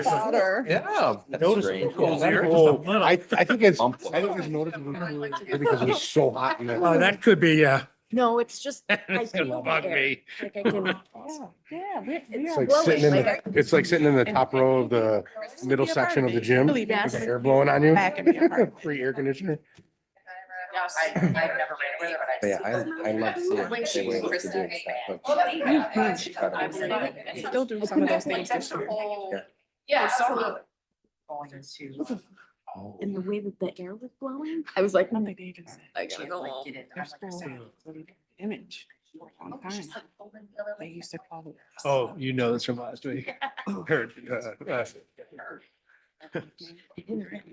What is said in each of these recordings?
Powder. Yeah. Noticeably Cozier. cool. I think it's noticeably cooler because it was so hot in there. Oh, that could be, No, it's just. I feel Bug the air. me. Like I can. Yeah, we It's are. like sitting in Like the, it's like sitting in the top row of the middle section of the gym with Yes. the air blowing on you. Back in the apartment. Free air conditioner. I've never ran with it, but Yeah, I love seeing When they she were able was to do Kristen, stuff. I still do some of those things this year. Yeah. Going into. And the way that the air was blowing, I was like, Nothing they just. I gotta go home. They're still image for a long time. They used to call it. Oh, you know this from last week. Heard,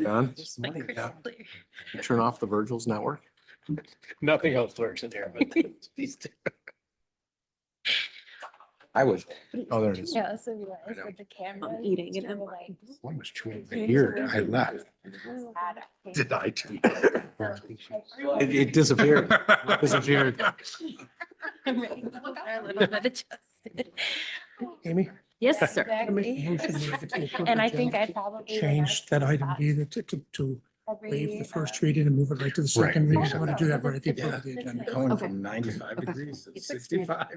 John, turn off the Virgil's network. Nothing else works in here, but these two. I would. Oh, there it is. Yeah, so you guys with the cameras. I'm eating it. they were like, One was chewing my ear. I left. Did I too? It disappeared. Disappeared. A little bit adjusted. Amy? Yes, sir. Exactly. And I think I probably. change that item B to waive the first reading and move it right to the Right. second reading. I want to do that right at the end of the agenda. Going Okay. from 95 Okay. degrees to 65.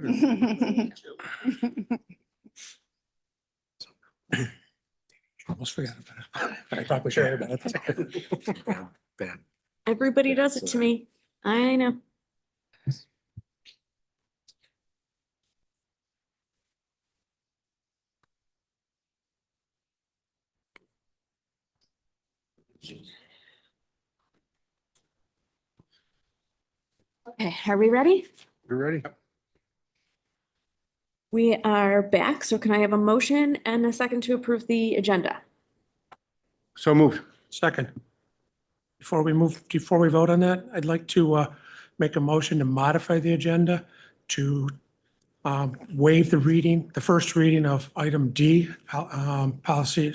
Almost forgot about it. But I probably should have about it. Bad. Everybody does it to me. I know. Okay, are we ready? You ready? We are back, so can I have a motion and a second to approve the agenda? So moved. Second. Before we vote on that, I'd like to make a motion to modify the agenda to waive the first reading of item D, policy,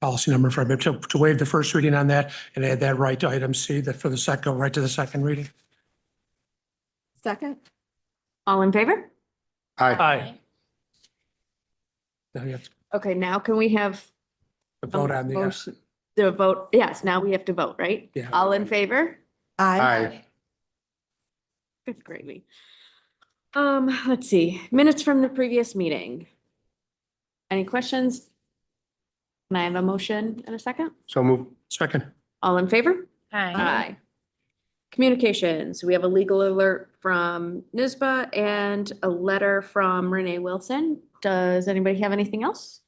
policy number for, to waive the first reading on that and add that right to item C, that for the second, go right to the second reading. Second. All in favor? Aye. Aye. Now you have to Okay, now can we have vote on the, motion- the vote? Yes, now we have to vote, right? Yeah. All in favor? Aye. Good gravy. Let's see, minutes from the previous meeting. Any questions? Can I have a motion and a second? So moved. second. All in favor? Hi. Aye. Communications, we have a legal alert from NISBA and a letter from Renee Wilson. Does anybody have anything else?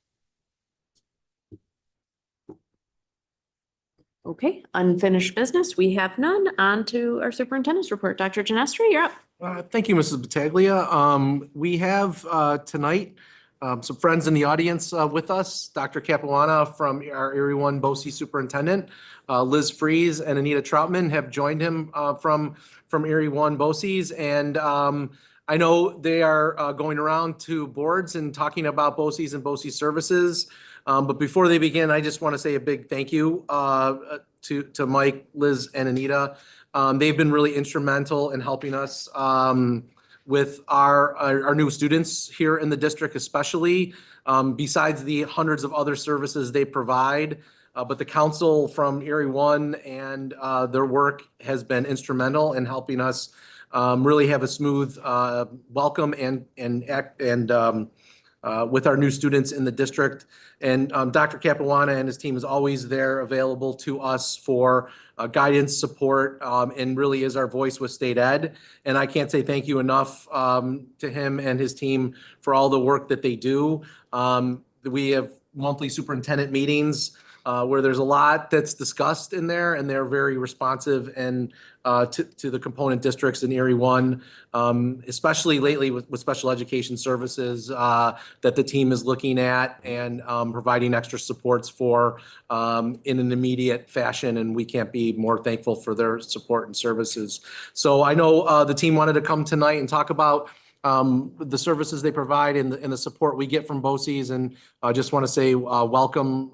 Okay, unfinished business, we have none. On to our superintendent's report. Dr. Genestri, you're up. Thank you, Mrs. Battaglia. We have tonight some friends in the audience with us. Dr. Capuana from our Erie One BOCES superintendent, Liz Freeze and Anita Troutman have joined him from Erie One BOCES. And I know they are going around to boards and talking about BOCES and BOCES services. But before they begin, I just want to say a big thank you to Mike, Liz, and Anita. They've been really instrumental in helping us with our new students here in the district, especially besides the hundreds of other services they provide. But the council from Erie One and their work has been instrumental in helping us really have a smooth welcome and with our new students in the district. And Dr. Capuana and his team is always there available to us for guidance, support, and really is our voice with state ed. And I can't say thank you enough to him and his team for all the work that they do. We have monthly superintendent meetings where there's a lot that's discussed in there, and they're very responsive and to the component districts in Erie One, especially lately with special education services that the team is looking at and providing extra supports for in an immediate fashion. And we can't be more thankful for their support and services. So I know the team wanted to come tonight and talk about the services they provide and the support we get from BOCES. And I just want to say welcome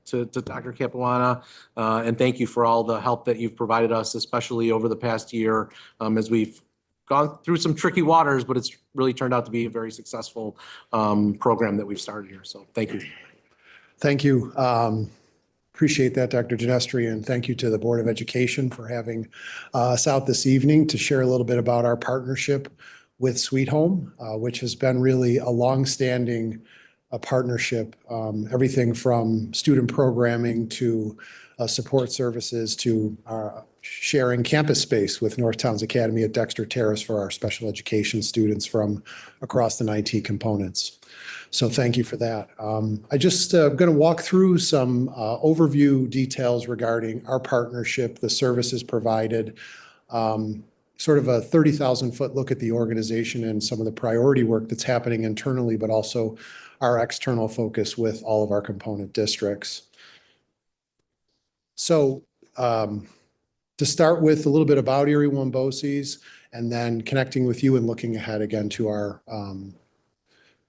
to Dr. Capuana and thank you for all the help that you've provided us, especially over the past year as we've gone through some tricky waters, but it's really turned out to be a very successful program that we've started here. So thank you. Thank you. Appreciate that, Dr. Genestri, and thank you to the Board of Education for having us out this evening to share a little bit about our partnership with Sweet Home, which has been really a longstanding partnership, everything from student programming to support services to sharing campus space with North Towns Academy at Dexter Terrace for our special education students from across the 19 components. So thank you for that. I just going to walk through some overview details regarding our partnership, the services provided, sort of a 30,000-foot look at the organization and some of the priority work that's happening internally, but also our external focus with all of our component districts. So to start with a little bit about Erie One BOCES and then connecting with you and looking ahead again to our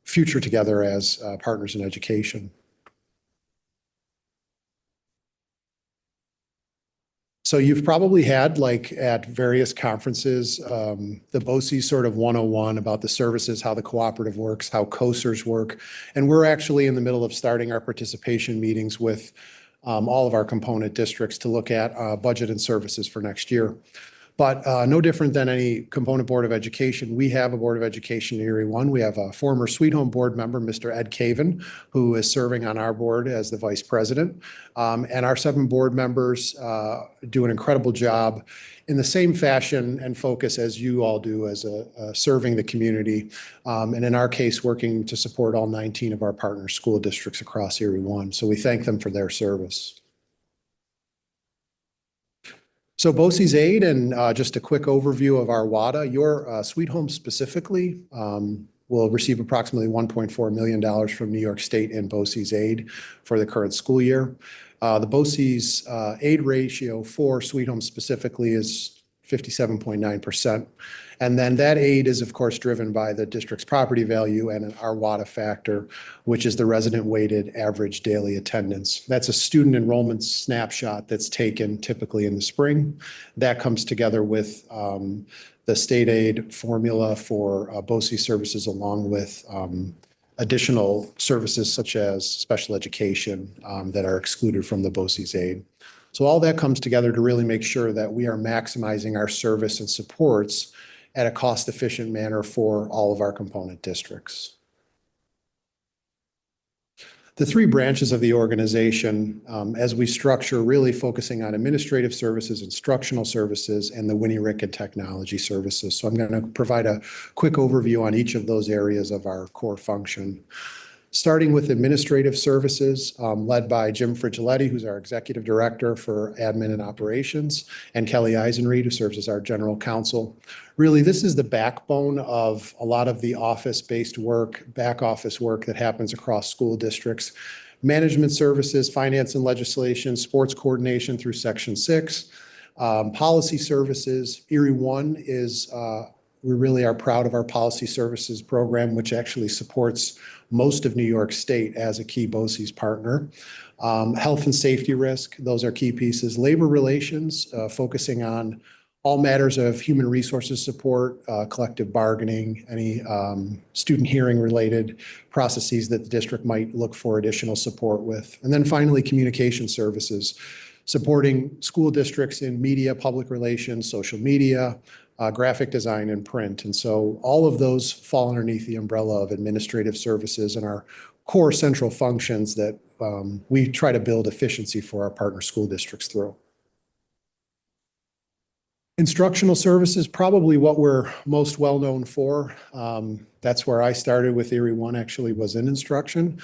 future together as partners in education. So you've probably had, like at various conferences, the BOCES sort of 101 about the services, how the cooperative works, how COSERs work. And we're actually in the middle of starting our participation meetings with all of our component districts to look at budget and services for next year. But no different than any component board of education, we have a board of education in Erie One. We have a former Sweet Home board member, Mr. Ed Caven, who is serving on our board as the vice president. And our 7 board members do an incredible job in the same fashion and focus as you all do as serving the community. And in our case, working to support all 19 of our partner school districts across Erie One. So we thank them for their service. So BOCES aid and just a quick overview of our WADA. Your Sweet Home specifically will receive approximately $1.4 million from New York State in BOCES aid for the current school year. The BOCES aid ratio for Sweet Home specifically is 57.9%. And then that aid is, of course, driven by the district's property value and our WADA factor, which is the resident weighted average daily attendance. That's a student enrollment snapshot that's taken typically in the spring. That comes together with the state aid formula for BOCES services, along with additional services such as special education that are excluded from the BOCES aid. So all that comes together to really make sure that we are maximizing our service and supports at a cost-efficient manner for all of our component districts. The 3 branches of the organization, as we structure, really focusing on administrative services, instructional services, and the Winnie Rick and technology services. So I'm going to provide a quick overview on each of those areas of our core function. Starting with administrative services, led by Jim Frigiletti, who's our executive director for admin and operations, and Kelly Eisenreed, who serves as our general counsel. Really, this is the backbone of a lot of the office-based work, back office work that happens across school districts. Management services, finance and legislation, sports coordination through Section 6, policy services. Erie One is, we really are proud of our policy services program, which actually supports most of New York State as a key BOCES partner. Health and safety risk, those are key pieces. Labor relations, focusing on all matters of human resources support, collective bargaining, any student hearing related processes that the district might look for additional support with. And then finally, communication services, supporting school districts in media, public relations, social media, graphic design, and print. And so all of those fall underneath the umbrella of administrative services and our core central functions that we try to build efficiency for our partner school districts through. Instructional services, probably what we're most well known for. That's where I started with Erie One, actually, was in instruction,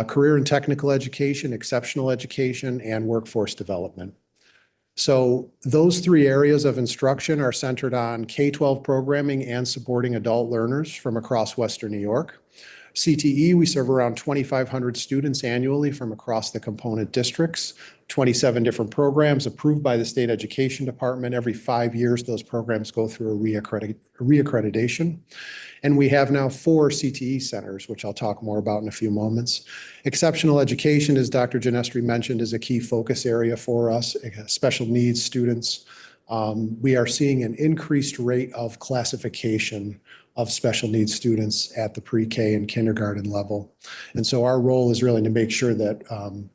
career and technical education, exceptional education, and workforce development. So those 3 areas of instruction are centered on K-12 programming and supporting adult learners from across Western New York. CTE, we serve around 2,500 students annually from across the component districts, 27 different programs approved by the state education department. Every 5 years, those programs go through a reaccreditation. And we have now 4 CTE centers, which I'll talk more about in a few moments. Exceptional education, as Dr. Genestri mentioned, is a key focus area for us. Special needs students, we are seeing an increased rate of classification of special needs students at the pre-K and kindergarten level. And so our role is really to make sure that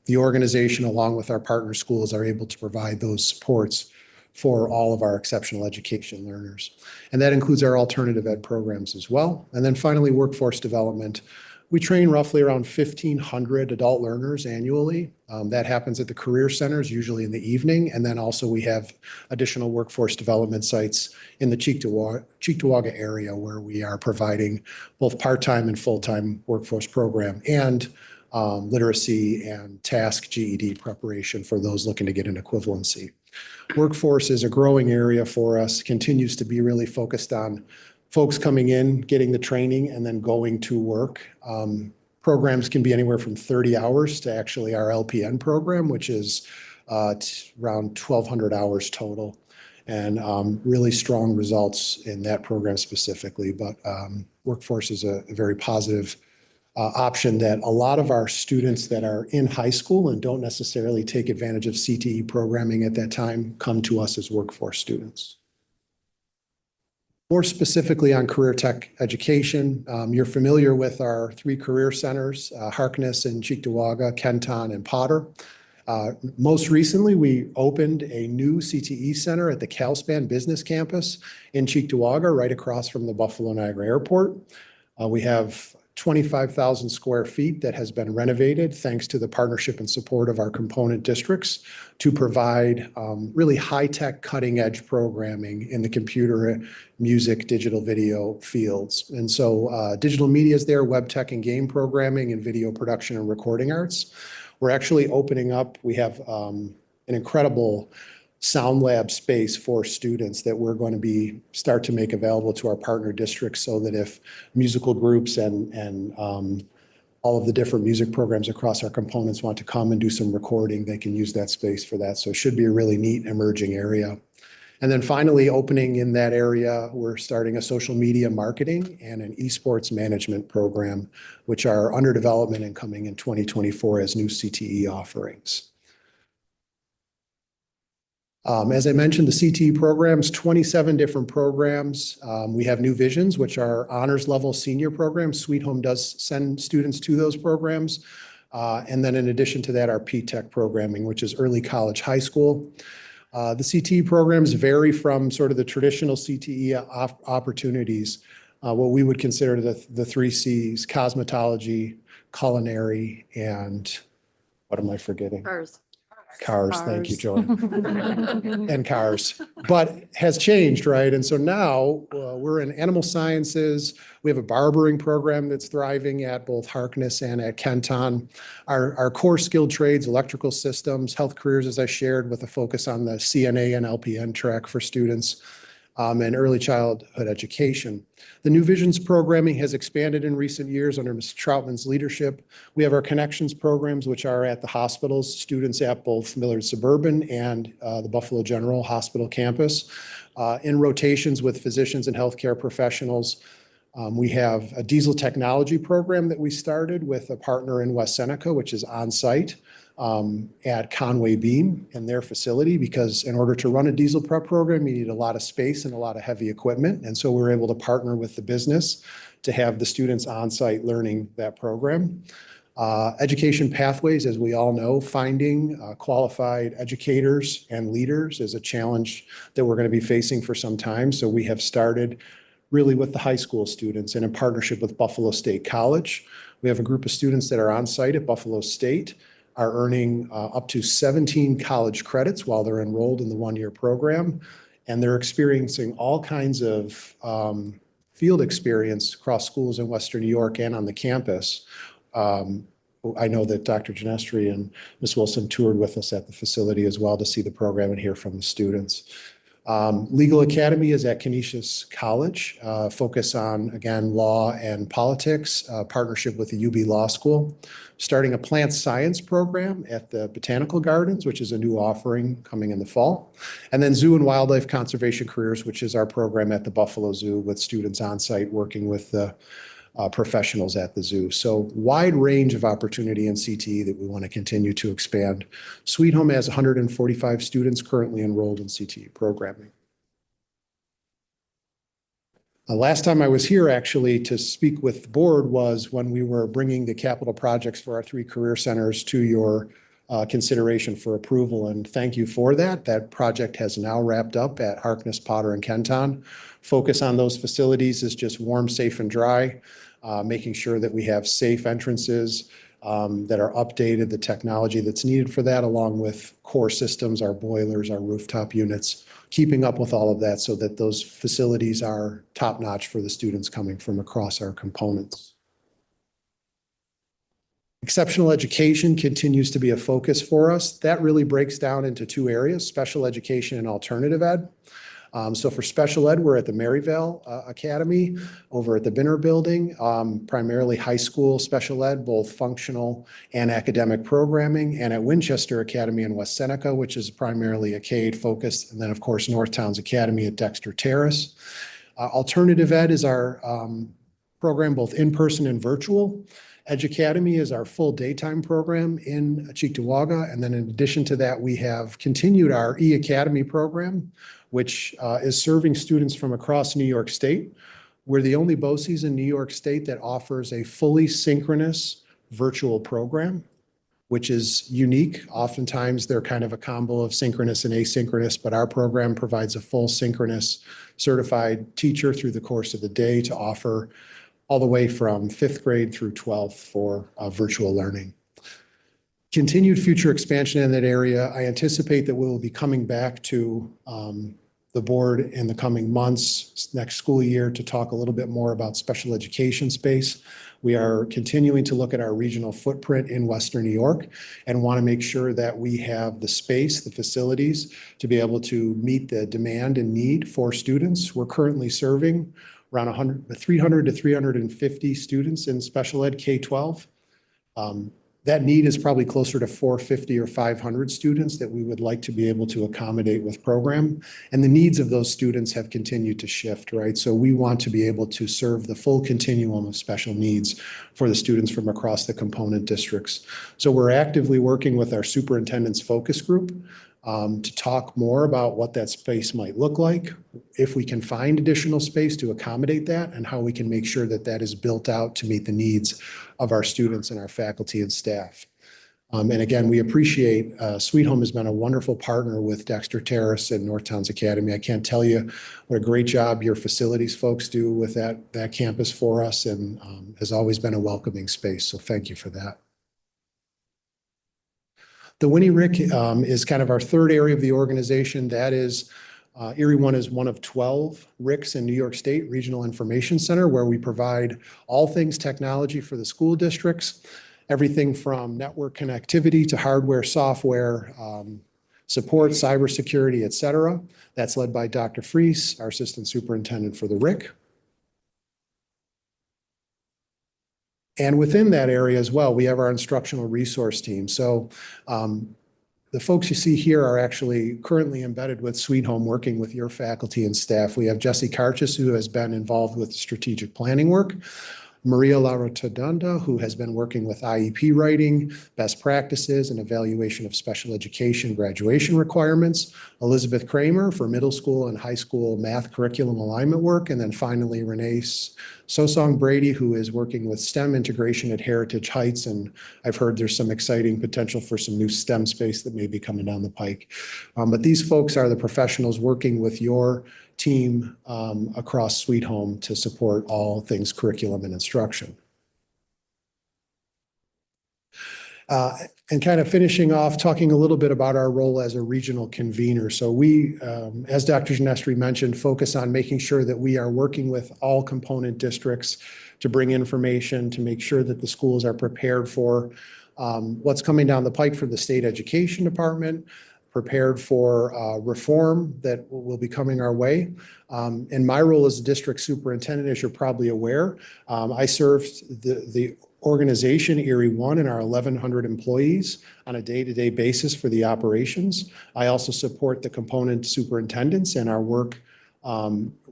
the organization, along with our partner schools, are able to provide those supports for all of our exceptional education learners. And that includes our alternative ed programs as well. And then finally, workforce development. We train roughly around 1,500 adult learners annually. That happens at the career centers, usually in the evening. And then also we have additional workforce development sites in the Cheektowaga area where we are providing both part-time and full-time workforce program and literacy and task GED preparation for those looking to get an equivalency. Workforce is a growing area for us, continues to be really focused on folks coming in, getting the training, and then going to work. Programs can be anywhere from 30 hours to actually our LPN program, which is around 1,200 hours total. And really strong results in that program specifically. But workforce is a very positive option that a lot of our students that are in high school and don't necessarily take advantage of CTE programming at that time come to us as workforce students. More specifically on career tech education, you're familiar with our 3 career centers, Harkness and Cheektowaga, Kenton, and Potter. Most recently, we opened a new CTE center at the Calspan Business Campus in Cheektowaga, right across from the Buffalo Niagara Airport. We have 25,000 square feet that has been renovated thanks to the partnership and support of our component districts to provide really high-tech, cutting-edge programming in the computer, music, digital video fields. And so digital media is there, web tech and game programming, and video production and recording arts. We're actually opening up, we have an incredible sound lab space for students that we're going to start to make available to our partner districts so that if musical groups and all of the different music programs across our components want to come and do some recording, they can use that space for that. So it should be a really neat emerging area. And then finally, opening in that area, we're starting a social media marketing and an esports management program, which are under development and coming in 2024 as new CTE offerings. As I mentioned, the CTE programs, 27 different programs. We have New Visions, which are honors level senior programs. Sweet Home does send students to those programs. And then in addition to that, our P-TECH programming, which is early college, high school. The CTE programs vary from sort of the traditional CTE opportunities, what we would consider the 3 Cs, cosmetology, culinary, and what am I forgetting? Cars, thank you, Joy. And cars, but has changed, right? And so now we're in animal sciences. We have a barbering program that's thriving at both Harkness and at Kenton. Our core skilled trades, electrical systems, health careers, as I shared, with a focus on the CNA and LPN track for students. And early childhood education. The New Visions programming has expanded in recent years under Ms. Troutman's leadership. We have our connections programs, which are at the hospitals, students at both Millard Suburban and the Buffalo General Hospital campus. In rotations with physicians and healthcare professionals. We have a diesel technology program that we started with a partner in West Seneca, which is on site. At Conway Beam in their facility, because in order to run a diesel prep program, you need a lot of space and a lot of heavy equipment. And so we're able to partner with the business to have the students on site learning that program. Education pathways, as we all know, finding qualified educators and leaders is a challenge that we're going to be facing for some time. So we have started really with the high school students and in partnership with Buffalo State College. We have a group of students that are on site at Buffalo State, are earning up to 17 college credits while they're enrolled in the one-year program. And they're experiencing all kinds of field experience across schools in Western New York and on the campus. I know that Dr. Genestri and Ms. Wilson toured with us at the facility as well to see the program and hear from the students. Legal Academy is at Canisius College, focus on, again, law and politics, partnership with the UB Law School. Starting a plant science program at the Botanical Gardens, which is a new offering coming in the fall. And then Zoo and Wildlife Conservation Careers, which is our program at the Buffalo Zoo with students on site working with the professionals at the zoo. So wide range of opportunity in CTE that we want to continue to expand. Sweet Home has 145 students currently enrolled in CTE programming. Last time I was here actually to speak with the board was when we were bringing the capital projects for our 3 career centers to your consideration for approval, and thank you for that. That project has now wrapped up at Harkness, Potter, and Kenton. Focus on those facilities is just warm, safe, and dry, making sure that we have safe entrances that are updated, the technology that's needed for that, along with core systems, our boilers, our rooftop units, keeping up with all of that so that those facilities are top-notch for the students coming from across our components. Exceptional education continues to be a focus for us. That really breaks down into 2 areas, special education and alternative ed. So for special ed, we're at the Maryvale Academy over at the Binner Building, primarily high school special ed, both functional and academic programming, and at Winchester Academy in West Seneca, which is primarily a K-8 focused, and then of course North Towns Academy at Dexter Terrace. Alternative ed is our program, both in-person and virtual. Edge Academy is our full daytime program in Cheektowaga. And then in addition to that, we have continued our E-Academy program, which is serving students from across New York State. We're the only BOCES in New York State that offers a fully synchronous virtual program, which is unique. Oftentimes, they're kind of a combo of synchronous and asynchronous, but our program provides a full synchronous certified teacher through the course of the day to offer all the way from 5th grade through 12th for virtual learning. Continued future expansion in that area. I anticipate that we will be coming back to the board in the coming months, next school year, to talk a little bit more about special education space. We are continuing to look at our regional footprint in Western New York and want to make sure that we have the space, the facilities to be able to meet the demand and need for students. We're currently serving around 300 to 350 students in special ed K-12. That need is probably closer to 450 or 500 students that we would like to be able to accommodate with program. And the needs of those students have continued to shift, right? So we want to be able to serve the full continuum of special needs for the students from across the component districts. So we're actively working with our superintendent's focus group to talk more about what that space might look like, if we can find additional space to accommodate that, and how we can make sure that that is built out to meet the needs of our students and our faculty and staff. And again, we appreciate, Sweet Home has been a wonderful partner with Dexter Terrace and North Towns Academy. I can't tell you what a great job your facilities folks do with that campus for us, and has always been a welcoming space. So thank you for that. The Winnie Rick is kind of our 3rd area of the organization. That is, Erie One is one of 12 RICs in New York State Regional Information Center, where we provide all things technology for the school districts, everything from network connectivity to hardware, software, support, cybersecurity, et cetera. That's led by Dr. Fries, our assistant superintendent for the RIC. And within that area as well, we have our instructional resource team. So the folks you see here are actually currently embedded with Sweet Home, working with your faculty and staff. We have Jesse Karchis, who has been involved with strategic planning work. Maria Larotadanda, who has been working with IEP writing, best practices, and evaluation of special education graduation requirements. Elizabeth Kramer for middle school and high school math curriculum alignment work. And then finally, Renee Sosong Brady, who is working with STEM integration at Heritage Heights. And I've heard there's some exciting potential for some new STEM space that may be coming down the pike. But these folks are the professionals working with your team across Sweet Home to support all things curriculum and instruction. And kind of finishing off, talking a little bit about our role as a regional convener. So we, as Dr. Genestri mentioned, focus on making sure that we are working with all component districts to bring information, to make sure that the schools are prepared for what's coming down the pike from the state education department, prepared for reform that will be coming our way. In my role as a district superintendent, as you're probably aware, I served the organization Erie One and our 1,100 employees on a day-to-day basis for the operations. I also support the component superintendents and our work,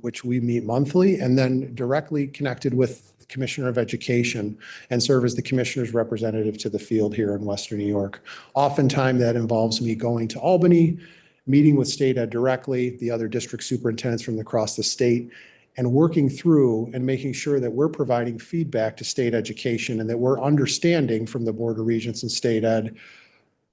which we meet monthly, and then directly connected with Commissioner of Education and serve as the Commissioner's representative to the field here in Western New York. Oftentimes that involves me going to Albany, meeting with state ed directly, the other district superintendents from across the state, and working through and making sure that we're providing feedback to state education and that we're understanding from the Board of Regents and state ed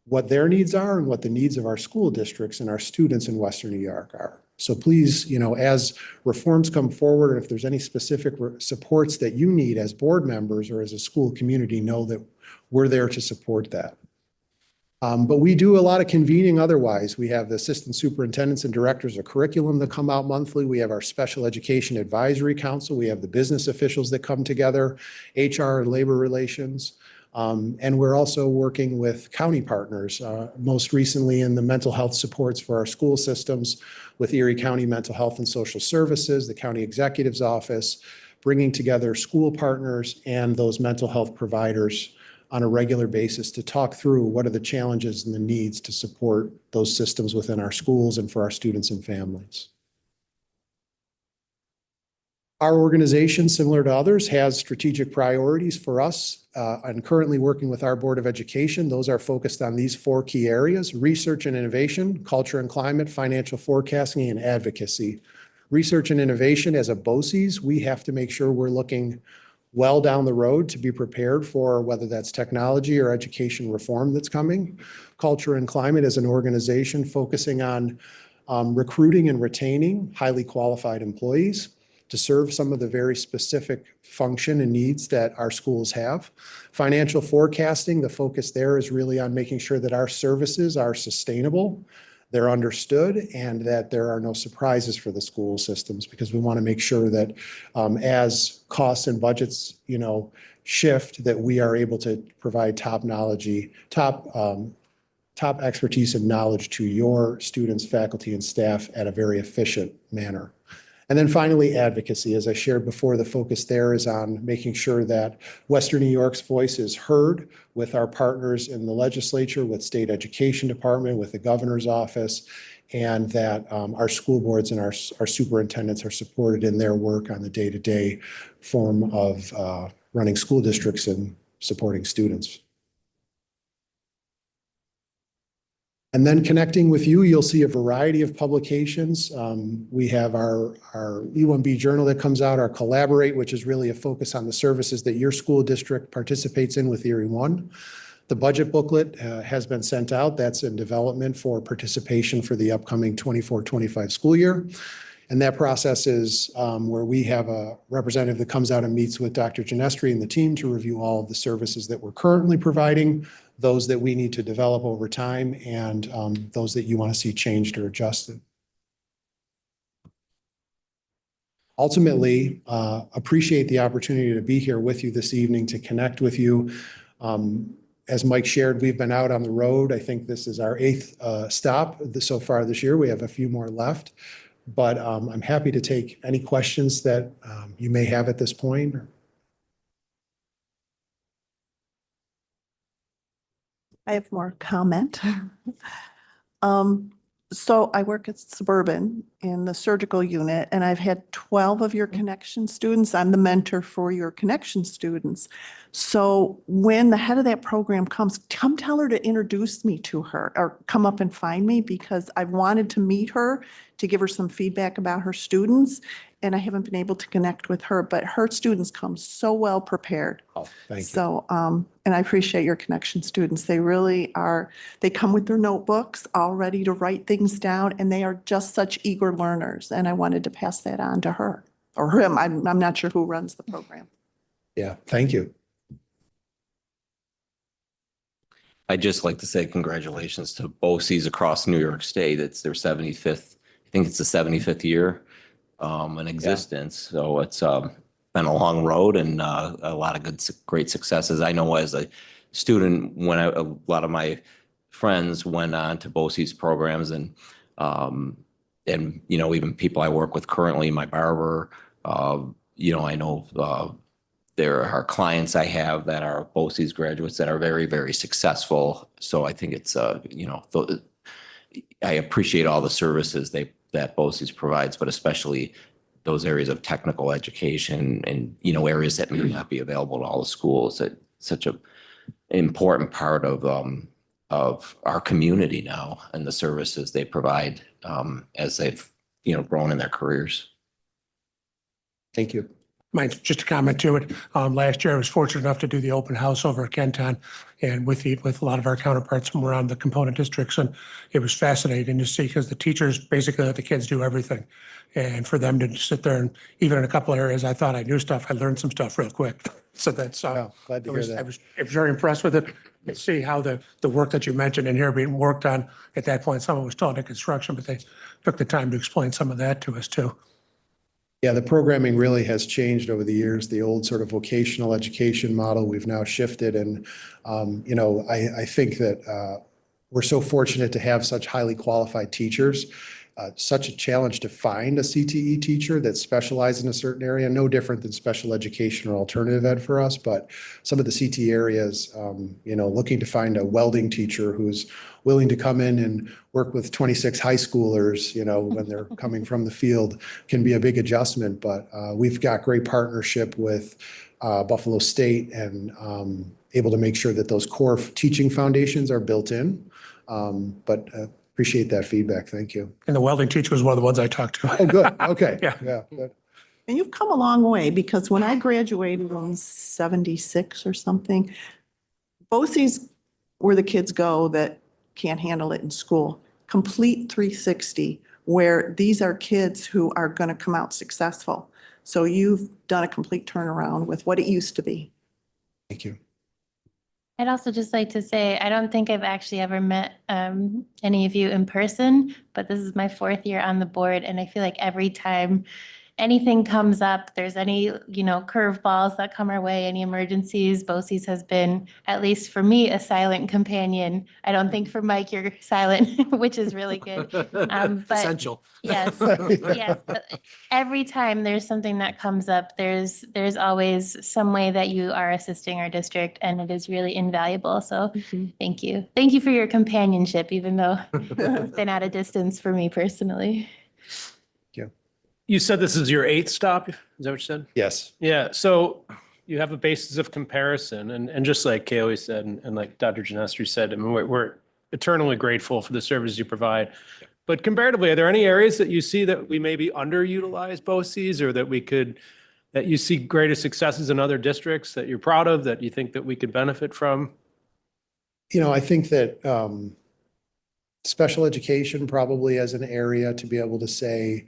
what their needs are and what the needs of our school districts and our students in Western New York are. So please, as reforms come forward, if there's any specific supports that you need as board members or as a school community, know that we're there to support that. But we do a lot of convening otherwise. We have the assistant superintendents and directors of curriculum that come out monthly. We have our special education advisory council. We have the business officials that come together, HR and labor relations. And we're also working with county partners, most recently in the mental health supports for our school systems with Erie County Mental Health and Social Services, the county executive's office, bringing together school partners and those mental health providers on a regular basis to talk through what are the challenges and the needs to support those systems within our schools and for our students and families. Our organization, similar to others, has strategic priorities for us. I'm currently working with our Board of Education. Those are focused on these 4 key areas: research and innovation, culture and climate, financial forecasting, and advocacy. Research and innovation, as a BOCES, we have to make sure we're looking well down the road to be prepared for whether that's technology or education reform that's coming. Culture and climate, as an organization, focusing on recruiting and retaining highly qualified employees to serve some of the very specific function and needs that our schools have. Financial forecasting, the focus there is really on making sure that our services are sustainable, they're understood, and that there are no surprises for the school systems, because we want to make sure that as costs and budgets, shift, that we are able to provide top expertise and knowledge to your students, faculty, and staff at a very efficient manner. And then finally, advocacy. As I shared before, the focus there is on making sure that Western New York's voice is heard with our partners in the legislature, with state education department, with the governor's office, and that our school boards and our superintendents are supported in their work on the day-to-day form of running school districts and supporting students. And then connecting with you, you'll see a variety of publications. We have our E1B journal that comes out, our Collaborate, which is really a focus on the services that your school district participates in with Erie One. The budget booklet has been sent out. That's in development for participation for the upcoming 24-25 school year. And that process is where we have a representative that comes out and meets with Dr. Ginestri and the team to review all of the services that we're currently providing, those that we need to develop over time, and those that you want to see changed or adjusted. Ultimately, appreciate the opportunity to be here with you this evening to connect with you. As Mike shared, we've been out on the road. I think this is our 8th stop so far this year. We have a few more left, but I'm happy to take any questions that you may have at this point. I have more comment. So I work at Suburban in the surgical unit, and I've had 12 of your connection students. I'm the mentor for your connection students. So when the head of that program comes, come tell her to introduce me to her, or come up and find me, because I've wanted to meet her to give her some feedback about her students, and I haven't been able to connect with her, but her students come so well prepared. Oh, thank you. So, and I appreciate your connection students. They really are, they come with their notebooks all ready to write things down, and they are just such eager learners. And I wanted to pass that on to her, or him. I'm not sure who runs the program. Yeah, thank you. I'd just like to say congratulations to BOCES across New York State. It's their 75th, I think it's the 75th year in existence. So it's been a long road and a lot of great successes. I know as a student, when a lot of my friends went on to BOCES programs, and even people I work with currently, my barber, I know there are clients I have that are BOCES graduates that are very, very successful. So I think it's, I appreciate all the services that BOCES provides, but especially those areas of technical education and, you know, areas that may not be available to all the schools. It's such a important part of our community now and the services they provide as they've, you know, grown in their careers. Thank you. Mine's just a comment to it. Last year, I was fortunate enough to do the open house over at Kenton and with a lot of our counterparts from around the component districts. And it was fascinating to see because the teachers basically let the kids do everything. And for them to sit there and even in a couple of areas, I thought I knew stuff. I learned some stuff real quick. So that's, Oh, glad to hear I that. was very impressed with it. And see how the work that you mentioned in here being worked on at that point, someone was taught in construction, but they took the time to explain some of that to us too. Yeah, the programming really has changed over the years. The old sort of vocational education model, we've now shifted. And, you know, I think that we're so fortunate to have such highly qualified teachers. Such a challenge to find a CTE teacher that specializes in a certain area, no different than special education or alternative ed for us. But some of the CTE areas, you know, looking to find a welding teacher who's willing to come in and work with 26 high schoolers, you know, when they're coming from the field can be a big adjustment. But we've got great partnership with Buffalo State and able to make sure that those core teaching foundations are built in. But appreciate that feedback. Thank you. And the welding teacher was one of the ones I talked to. Oh, good. Okay. Yeah. Yeah. Good. And you've come a long way because when I graduated in 76 or something, BOCES where the kids go that can't handle it in school. Complete 360 where these are kids who are going to come out successful. So you've done a complete turnaround with what it used to be. Thank you. I'd also just like to say, I don't think I've actually ever met any of you in person, but this is my 4th year on the board. And I feel like every time anything comes up, there's any, you know, curveballs that come our way, any emergencies, BOCES has been, at least for me, a silent companion. I don't think for Mike, you're silent, which is really good. But Essential. yes, yes. But every time there's something that comes up, there's always some way that you are assisting our district, and it is really invaluable. So thank you. Thank you for your companionship, even though it's been at a distance for me personally. You said this is your 8th stop? Is that what you said? Yes. Yeah, so you have a basis of comparison, and just like Kay always said, and like Dr. Genestri said, I mean, we're eternally grateful for the services you provide. But comparatively, are there any areas that you see that we maybe underutilize BOCES, or that you see greater successes in other districts that you're proud of, that you think that we could benefit from? You know, I think that special education probably as an area to be able to say,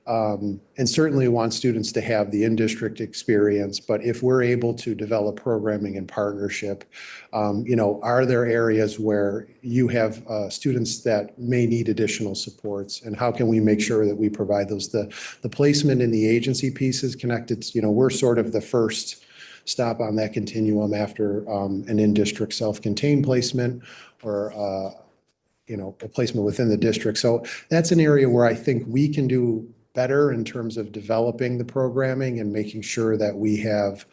and certainly want students to have the in-district experience, but if we're able to develop programming in partnership, you know, are there areas where you have students that may need additional supports, and how can we make sure that we provide those? The placement in the agency piece is connected. You know, we're sort of the first stop on that continuum after an in-district self-contained placement or you know, a placement within the district. So that's an area where I think we can do better in terms of developing the programming and making sure that we have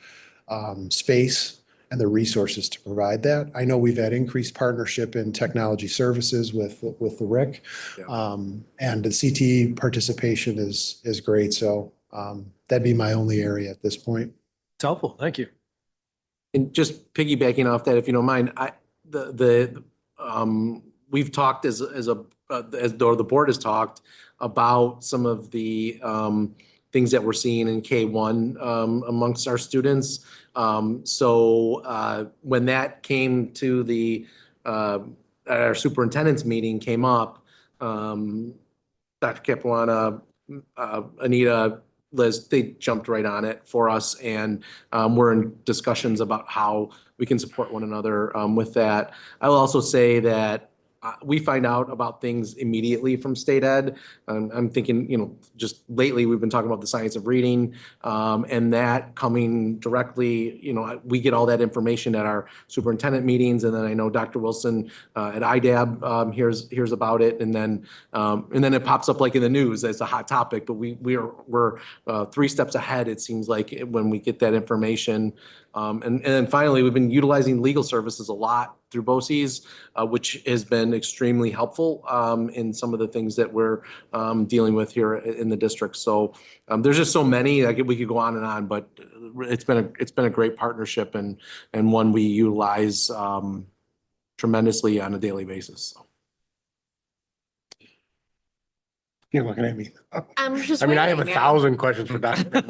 space and the resources to provide that. I know we've had increased partnership in technology services with the RIC, and the CTE participation is great. So that'd be my only area at this point. It's helpful. Thank you. And just piggybacking off that, if you don't mind, we've talked as the board has talked about some of the things that we're seeing in K-1 amongst our students. So when that came to our superintendent's meeting came up, Dr. Capuana, Anita, Liz, they jumped right on it for us, and we're in discussions about how we can support one another with that. I will also say that we find out about things immediately from state ed. I'm thinking, you know, just lately we've been talking about the science of reading, and that coming directly, you know, we get all that information at our superintendent meetings, and then I know Dr. Wilson at IDAB hears about it, and then it pops up like in the news as a hot topic. But we're 3 steps ahead, it seems like, when we get that information. And then finally, we've been utilizing legal services a lot through BOCES, which has been extremely helpful in some of the things that we're dealing with here in the district. So there's just so many, we could go on, but it's been a great partnership and one we utilize tremendously on a daily basis. So. You're looking at me. I'm just I mean, I have waiting. 1,000 questions for Dr.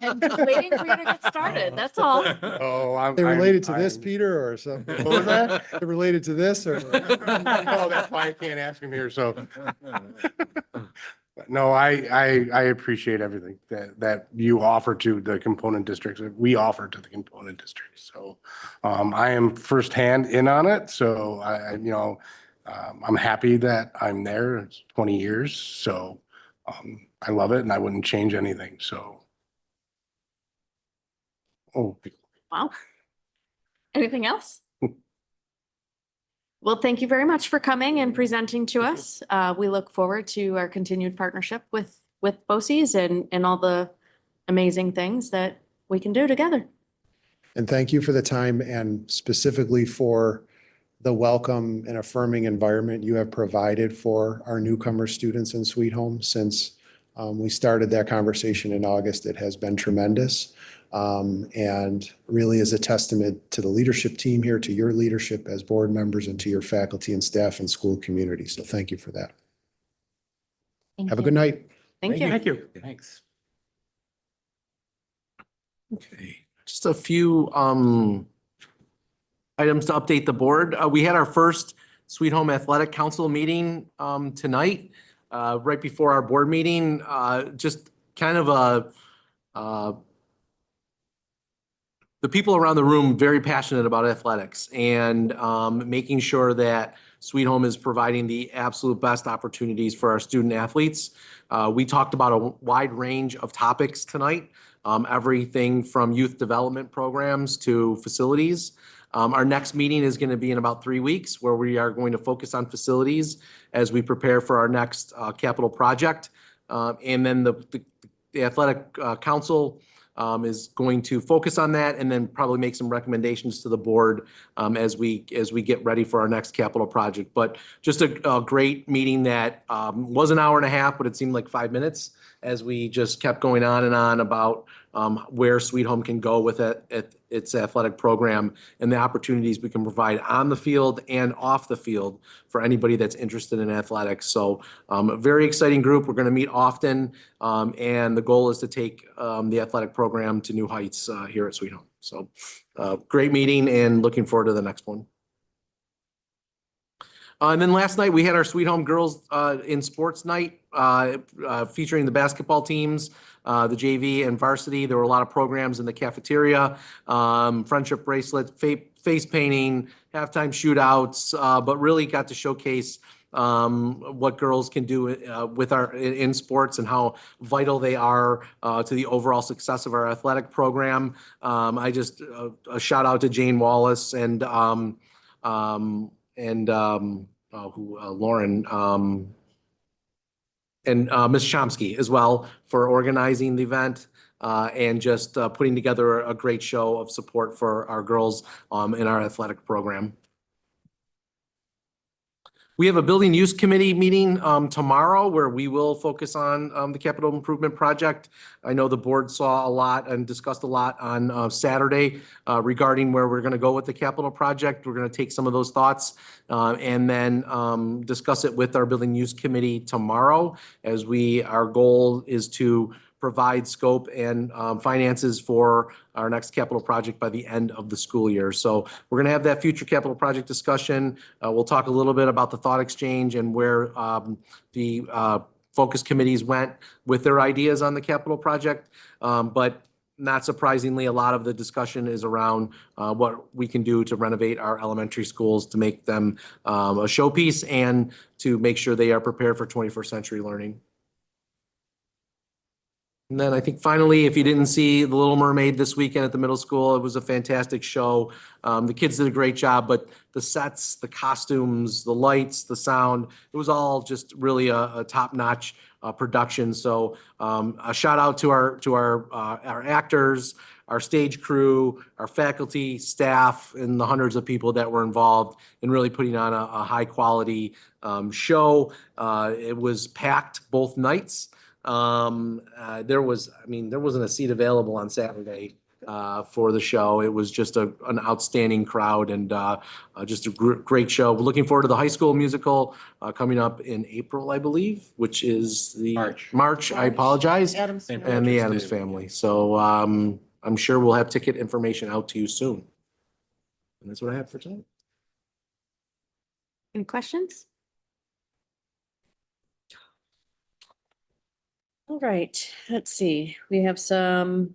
I'm just waiting for you to get started, that's all. Oh, I'm. They related to I'm- this, Peter, or something? What was that? They related to this or? Oh, that's why I can't ask him here, so. No, I appreciate everything that you offer to the component districts, that we offer to the component districts. So I am firsthand in on it, so I'm happy that I'm there. It's 20 years, so I love it and I wouldn't change anything, so. Oh, Wow. Anything else? Well, thank you very much for coming and presenting to us. We look forward to our continued partnership with BOCES and all the amazing things that we can do together. And thank you for the time and specifically for the welcome and affirming environment you have provided for our newcomer students in Sweet Home. Since we started that conversation in August, it has been tremendous. And really is a testament to the leadership team here, to your leadership as board members and to your faculty and staff and school community. So thank you for that. Have a good night. Thank you. Thank you. Thanks. Okay, just a few items to update the board. We had our first Sweet Home Athletic Council meeting tonight, right before our board meeting. Just kind of the people around the room very passionate about athletics and making sure that Sweet Home is providing the absolute best opportunities for our student athletes. We talked about a wide range of topics tonight, everything from youth development programs to facilities. Our next meeting is going to be in about 3 weeks, where we are going to focus on facilities as we prepare for our next capital project. And then the athletic council is going to focus on that and then probably make some recommendations to the board as we get ready for our next capital project. But just a great meeting that was an hour and a half, but it seemed like 5 minutes as we just kept going on and on about where Sweet Home can go with its athletic program and the opportunities we can provide on the field and off the field for anybody that's interested in athletics. So a very exciting group. We're going to meet often, and the goal is to take the athletic program to new heights here at Sweet Home. So great meeting and looking forward to the next one. And then last night we had our Sweet Home Girls in Sports Night featuring the basketball teams, the JV and varsity. There were a lot of programs in the cafeteria, friendship bracelets, face painting, halftime shootouts, but really got to showcase what girls can do in sports and how vital they are to the overall success of our athletic program. I just a shout out to Jane Wallace and Lauren and Ms. Chomsky as well for organizing the event and just putting together a great show of support for our girls in our athletic program. We have a building use committee meeting tomorrow where we will focus on the capital improvement project. I know the board saw a lot and discussed a lot on Saturday regarding where we're going to go with the capital project. We're going to take some of those thoughts and then discuss it with our building use committee tomorrow, as our goal is to provide scope and finances for our next capital project by the end of the school year. So we're going to have that future capital project discussion. We'll talk a little bit about the thought exchange and where the focus committees went with their ideas on the capital project. But not surprisingly, a lot of the discussion is around what we can do to renovate our elementary schools to make them a showpiece and to make sure they are prepared for 21st century learning. And then I think finally, if you didn't see The Little Mermaid this weekend at the middle school, it was a fantastic show. The kids did a great job, but the sets, the costumes, the lights, the sound, it was all just really a top-notch production. So a shout out to our actors, our stage crew, our faculty, staff, and the hundreds of people that were involved in really putting on a high quality show. It was packed both nights. There wasn't a seat available on Saturday for the show. It was just an outstanding crowd and just a great show. We're looking forward to the high school musical coming up in April, I believe, which is the March, I apologize, Adams. and the Adams Family. So I'm sure we'll have ticket information out to you soon. And that's what I have for tonight. Any questions? All right, let's see. We have some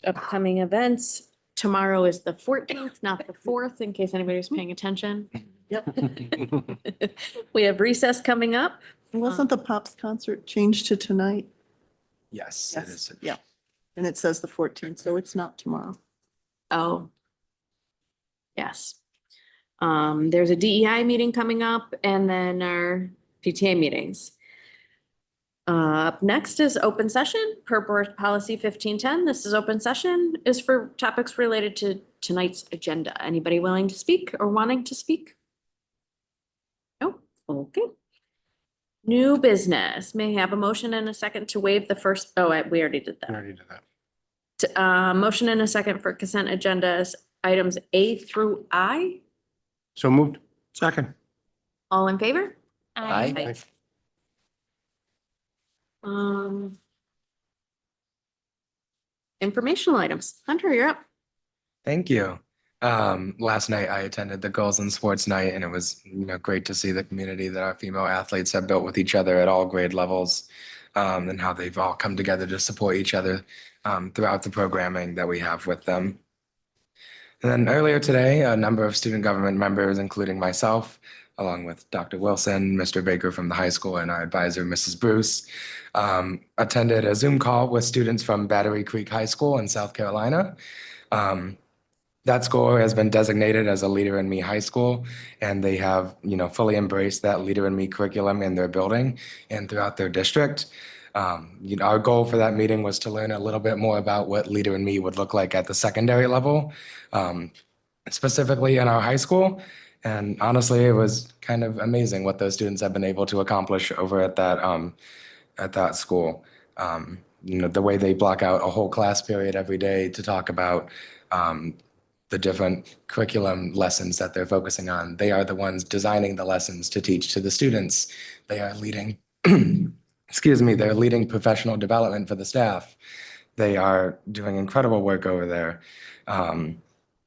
upcoming events. Tomorrow is the 14th, not the 4th, in case anybody's paying attention. Yep. We have recess coming up. Wasn't the Pops concert changed to tonight? Yes, it Yes, is. yeah. And it says the 14th, so it's not tomorrow. Oh. Yes. There's a DEI meeting coming up and then our PTA meetings. Up next is open session per board policy 1510. This is open session is for topics related to tonight's agenda. Anybody willing to speak or wanting to speak? No? Okay. New business. May I have a motion and a second to waive the first, we already did I that. already did that. Motion and a second for consent agendas, items A through I. So moved. Second. All in favor? Aye. Informational items. Hunter, you're up. Thank you. Last night I attended the Girls in Sports Night, and it was, great to see the community that our female athletes have built with each other at all grade levels, and how they've all come together to support each other throughout the programming that we have with them. And then earlier today, a number of student government members, including myself, along with Dr. Wilson, Mr. Baker from the high school, and our advisor, Mrs. Bruce, attended a Zoom call with students from Battery Creek High School in South Carolina. That school has been designated as a Leader in Me high school, and they have, fully embraced that Leader in Me curriculum in their building and throughout their district. Our goal for that meeting was to learn a little bit more about what Leader in Me would look like at the secondary level, specifically in our high school. And honestly, it was kind of amazing what those students have been able to accomplish over at that school. The way they block out a whole class period every day to talk about the different curriculum lessons that they're focusing on. They are the ones designing the lessons to teach to the students. They are leading, they're leading professional development for the staff. They are doing incredible work over there. And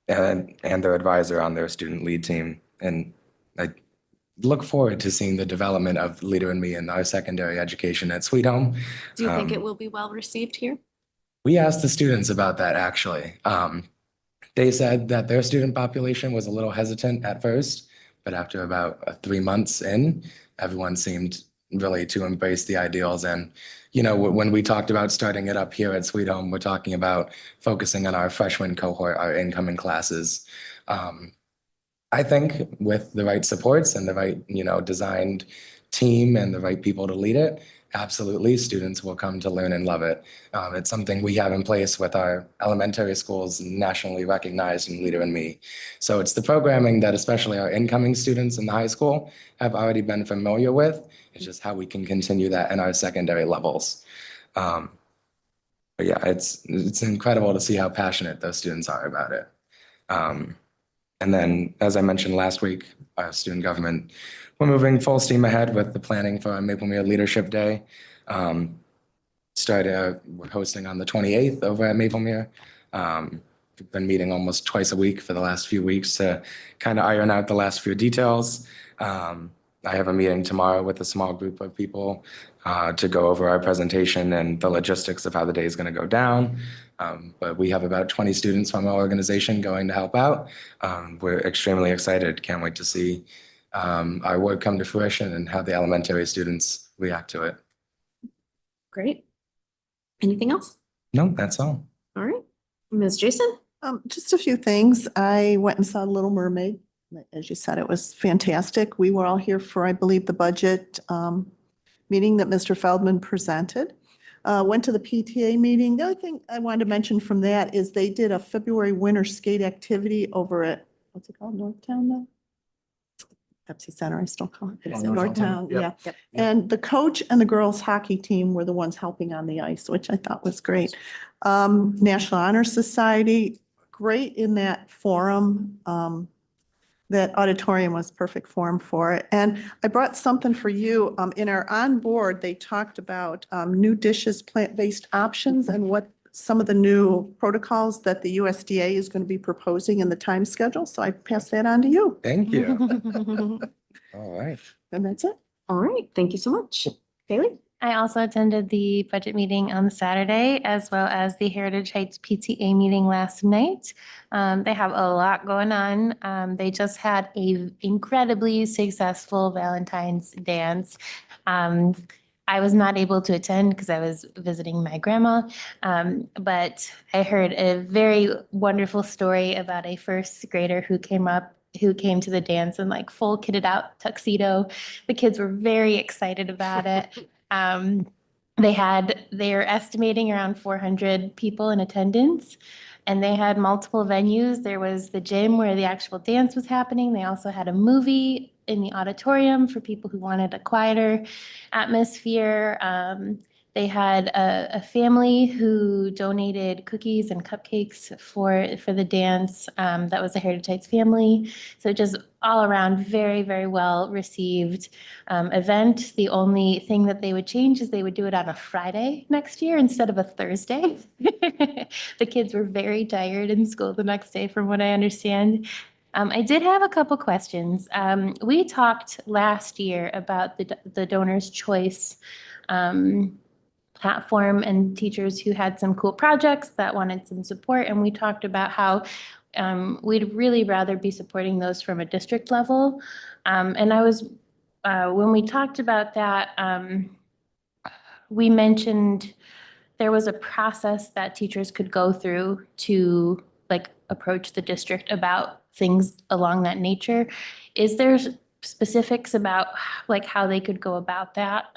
their advisor on their student lead team. And I look forward to seeing the development of Leader in Me in our secondary education at Sweet Home. Do you think it will be well received here? We asked the students about that, actually. They said that their student population was a little hesitant at first, but after about 3 months in, everyone seemed really to embrace the ideals. And, when we talked about starting it up here at Sweet Home, we're talking about focusing on our freshman cohort, our incoming classes. I think with the right supports and the right, designed team and the right people to lead it, absolutely, students will come to learn and love it. It's something we have in place with our elementary schools nationally recognized in Leader in Me. So it's the programming that especially our incoming students in the high school have already been familiar with. It's just how we can continue that in our secondary levels. But yeah, it's incredible to see how passionate those students are about it. And then, as I mentioned last week, our student government, we're moving full steam ahead with the planning for our Maplemere Leadership Day. We're hosting on the 28th over at Maplemere. We've been meeting almost twice a week for the last few weeks to kind of iron out the last few details. I have a meeting tomorrow with a small group of people to go over our presentation and the logistics of how the day is going to go down. But we have about 20 students from our organization going to help out. We're extremely excited. Can't wait to see our work come to fruition and how the elementary students react to it. Great. Anything else? No, that's all. All right. Ms. Jason? Just a few things. I went and saw Little Mermaid. As you said, it was fantastic. We were all here for, I believe, the budget meeting that Mr. Feldman presented. Went to the PTA meeting. The other thing I wanted to mention from that is they did a February winter skate activity over at, what's it called, Northtown now? Pepsi Center, I still call it. Northtown, yeah. Yep. And the coach and the girls hockey team were the ones helping on the ice, which I thought was great. National Honor Society, great in that forum. That auditorium was perfect forum for it. And I brought something for you. In our on-board, they talked about new dishes, plant-based options, and what some of the new protocols that the USDA is going to be proposing in the time schedule. So I pass that on to you. Thank you. All right. And that's it. All right, thank you so much. Bailey? I also attended the budget meeting on Saturday, as well as the Heritage Heights PTA meeting last night. They have a lot going on. They just had a incredibly successful Valentine's dance. I was not able to attend because I was visiting my grandma, but I heard a very wonderful story about a first grader who came to the dance in like full kitted out tuxedo. The kids were very excited about it. They're estimating around 400 people in attendance, and they had multiple venues. There was the gym where the actual dance was happening. They also had a movie in the auditorium for people who wanted a quieter atmosphere. They had a family who donated cookies and cupcakes for the dance. That was the Heritage Heights family. So just all around very, very well received event. The only thing that they would change is they would do it on a Friday next year instead of a Thursday. The kids were very tired in school the next day, from what I understand. I did have a couple questions. We talked last year about the Donor's Choice platform and teachers who had some cool projects that wanted some support. And we talked about how we'd really rather be supporting those from a district level. And when we talked about that, we mentioned there was a process that teachers could go through to like approach the district about things along that nature. Is there specifics about like how they could go about that?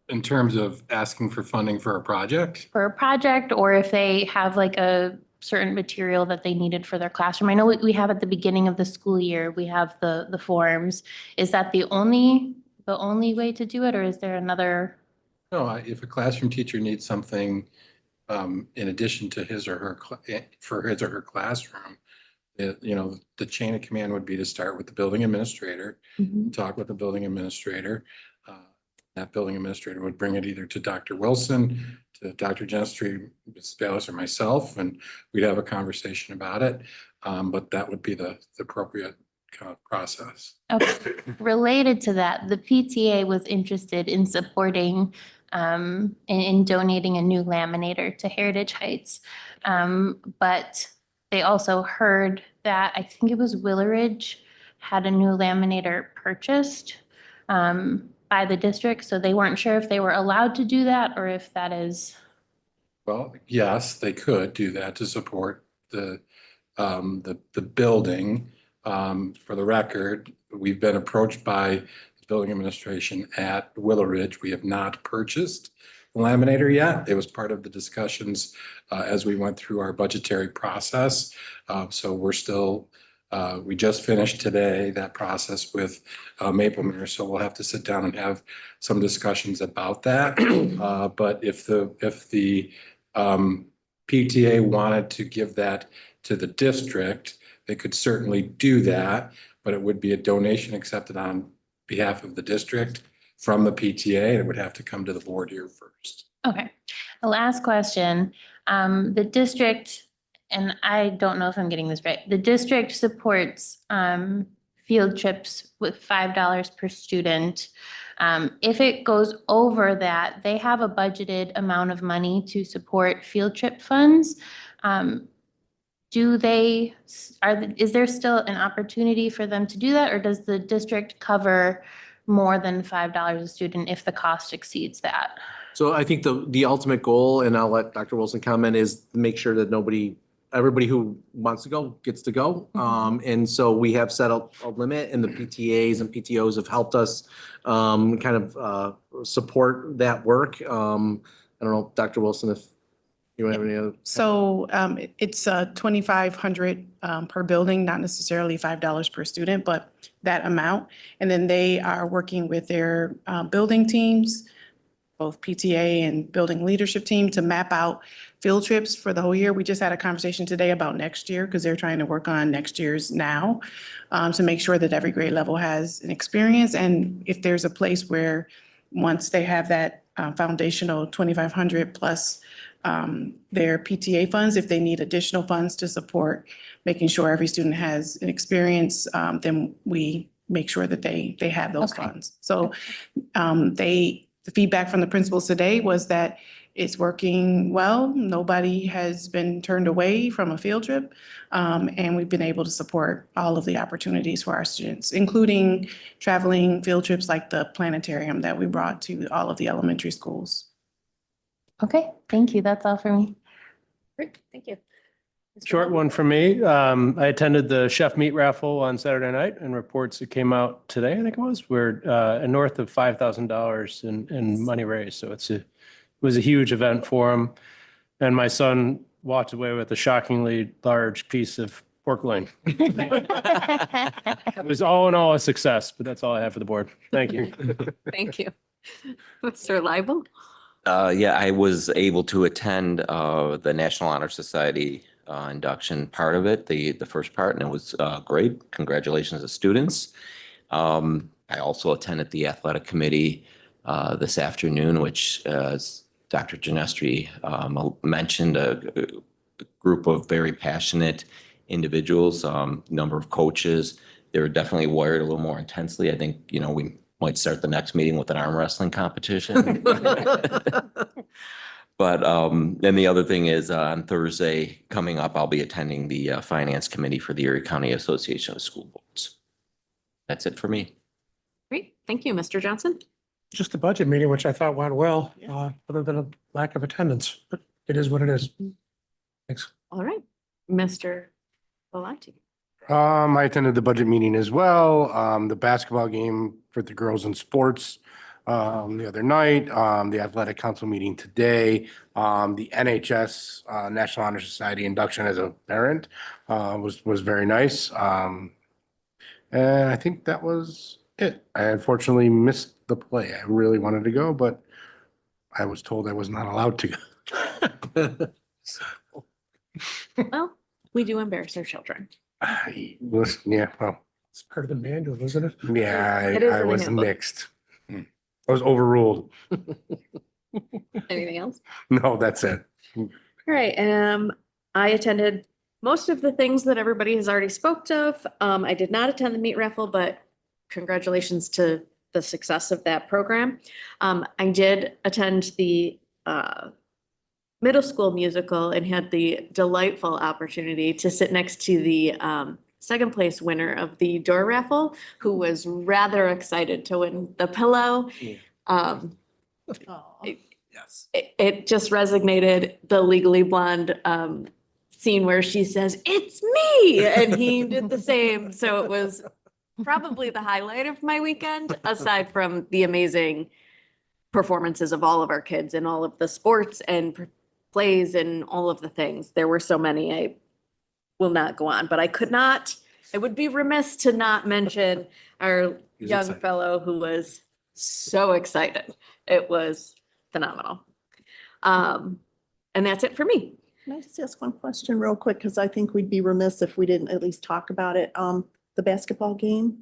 In terms of asking for funding for a project? For a project, or if they have like a certain material that they needed for their classroom. I know we have at the beginning of the school year, we have the forms. Is that the only way to do it, or is there another? No, if a classroom teacher needs something in addition to his or her, for his or her classroom, the chain of command would be to start with the building administrator, talk with the building administrator. That building administrator would bring it either to Dr. Wilson, to Dr. Genestry, Ms. Bayless, or myself, and we'd have a conversation about it. But that would be the appropriate kind of process. Okay. Related to that, the PTA was interested in supporting in donating a new laminator to Heritage Heights. But they also heard that, I think it was Willeridge, had a new laminator purchased by the district. So they weren't sure if they were allowed to do that or if that is. Well, yes, they could do that to support the building. For the record, we've been approached by the building administration at Willeridge. We have not purchased the laminator yet. It was part of the discussions as we went through our budgetary process. So we're still, we just finished today that process with Maplemere. So we'll have to sit down and have some discussions about that. But if the PTA wanted to give that to the district, they could certainly do that, but it would be a donation accepted on behalf of the district from the PTA, and it would have to come to the board here first. Okay. The last question, the district, and I don't know if I'm getting this right, the district supports field trips with $5 per student. If it goes over that, they have a budgeted amount of money to support field trip funds. Is there still an opportunity for them to do that, or does the district cover more than $5 a student if the cost exceeds that? So I think the ultimate goal, and I'll let Dr. Wilson comment, is to make sure that everybody who wants to go gets to go. And so we have set up a limit, and the PTAs and PTOs have helped us kind of support that work. I don't know, Dr. Wilson, if you have any other. So it's 2,500 per building, not necessarily $5 per student, but that amount. And then they are working with their building teams, both PTA and building leadership team, to map out field trips for the whole year. We just had a conversation today about next year because they're trying to work on next year's now to make sure that every grade level has an experience. And if there's a place where once they have that foundational 2,500 plus their PTA funds, if they need additional funds to support making sure every student has an experience, then we make sure that they have those Okay. funds. So the feedback from the principals today was that it's working well. Nobody has been turned away from a field trip. And we've been able to support all of the opportunities for our students, including traveling field trips like the planetarium that we brought to all of the elementary schools. Okay, thank you. That's all for me. Great, thank you. Mr. Short Bowman? one for me. I attended the Chef Meat Raffle on Saturday night, and reports that came out today, I think it was, were north of $5,000 in money raised. So it was a huge event for him. And my son walked away with a shockingly large piece of pork loin. It was all in all a success, but that's all I have for the board. Thank you. Thank you. Mr. Leibel? Yeah, I was able to attend the National Honor Society induction part of it, the first part, and it was great. Congratulations to students. I also attended the athletic committee this afternoon, which, as Dr. Genestri mentioned, a group of very passionate individuals, number of coaches. They were definitely wired a little more intensely. I think, we might start the next meeting with an arm wrestling competition. But then the other thing is on Thursday coming up, I'll be attending the finance committee for the Erie County Association of School Boards. That's it for me. Great, thank you. Mr. Johnson? Just the budget meeting, which I thought went well, other than a lack of attendance, but it is what it is. Thanks. All right, Mr. Belmonte? I attended the budget meeting as well. The basketball game for the girls in sports the other night, the athletic council meeting today, the NHS National Honor Society induction as a parent was very nice. And I think that was it. I unfortunately missed the play. I really wanted to go, but I was told I was not allowed to go. Well, we do embarrass our children. Yeah, well, It's part of the manual, isn't it? yeah, It is I in the was handbook. mixed. I was overruled. Anything else? No, that's it. All right, I attended most of the things that everybody has already spoke of. I did not attend the meat raffle, but congratulations to the success of that program. I did attend the middle school musical and had the delightful opportunity to sit next to the second place winner of the door raffle, who was rather excited to win the pillow. Yes. It just resonated, the Legally Blonde scene where she says, "It's me," and he did the same. So it was probably the highlight of my weekend, aside from the amazing performances of all of our kids in all of the sports and plays and all of the things. There were so many, I will not go on, but I would be remiss to not mention our He was young excited. fellow who was so excited. It was phenomenal. And that's it for me. Can I just ask one question real quick? Because I think we'd be remiss if we didn't at least talk about it. The basketball game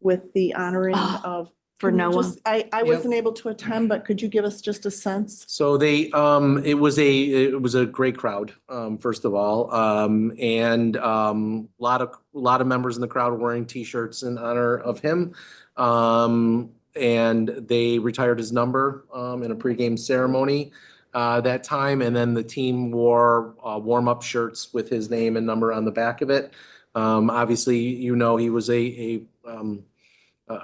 with the honoring of. For Can you Noah. just- I wasn't able to attend, but could you give us just a sense? So it was a great crowd, first of all. And a lot of members in the crowd were wearing T-shirts in honor of him. And they retired his number in a pregame ceremony that time. And then the team wore warm-up shirts with his name and number on the back of it. Obviously, he was a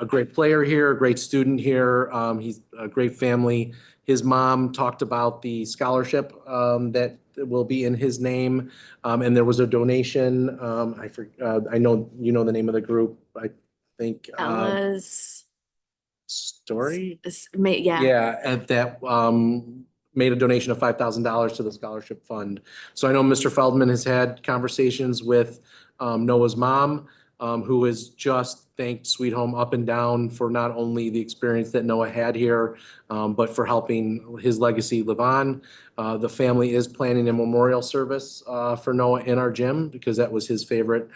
great player here, a great student here. He's a great family. His mom talked about the scholarship that will be in his name. And there was a donation. I know you know the name of the group. I think Ella's Story. yeah. Yeah, at that made a donation of $5,000 to the scholarship fund. So I know Mr. Feldman has had conversations with Noah's mom, who has just thanked Sweet Home up and down for not only the experience that Noah had here, but for helping his legacy live on. The family is planning a memorial service for Noah in our gym because that was his favorite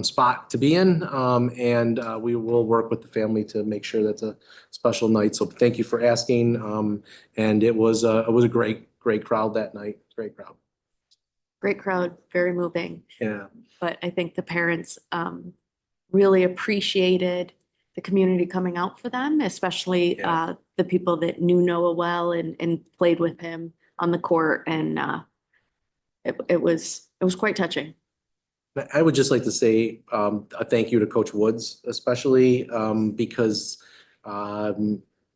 spot to be in. And we will work with the family to make sure that's a special night. So thank you for asking. And it was a great crowd that night. Great crowd. Great crowd, very moving. Yeah. But I think the parents really appreciated the community coming out for them, especially Yeah. the people that knew Noah well and played with him on the court. And it was quite touching. I would just like to say a thank you to Coach Woods, especially because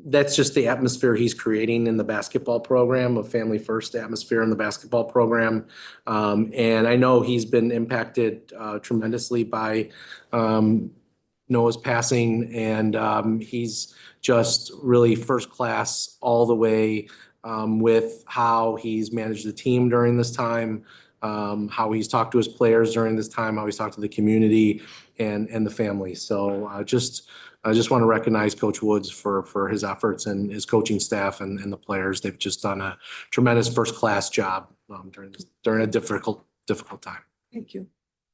that's just the atmosphere he's creating in the basketball program, a family first atmosphere in the basketball program. And I know he's been impacted tremendously by Noah's passing, and he's just really first class all the way with how he's managed the team during this time, how he's talked to his players during this time, how he's talked to the community and the family. So I just want to recognize Coach Woods for his efforts and his coaching staff and the players. They've just done a tremendous first class job during a difficult time. Thank you.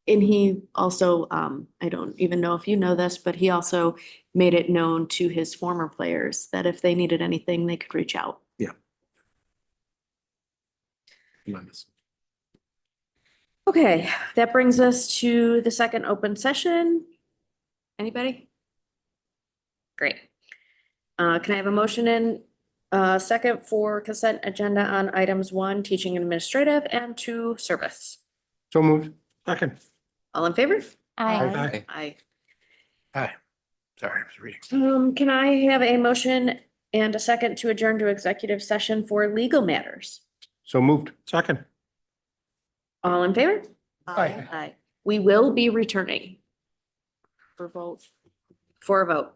And he also, I don't even know if you know this, but he also made it known to his former players that if they needed anything, they could reach out. Yeah. Tremendous. Okay, that brings us to the second open session. Anybody? Great. Can I have a motion in second for consent agenda on items 1, teaching and administrative, and 2, service? So moved. Second. All in favor? Aye. Aye. Aye. Sorry, I was reading. Can I have a motion and a second to adjourn to executive session for legal matters? So moved. Second. All in favor? Aye. Aye. We will be returning for a vote.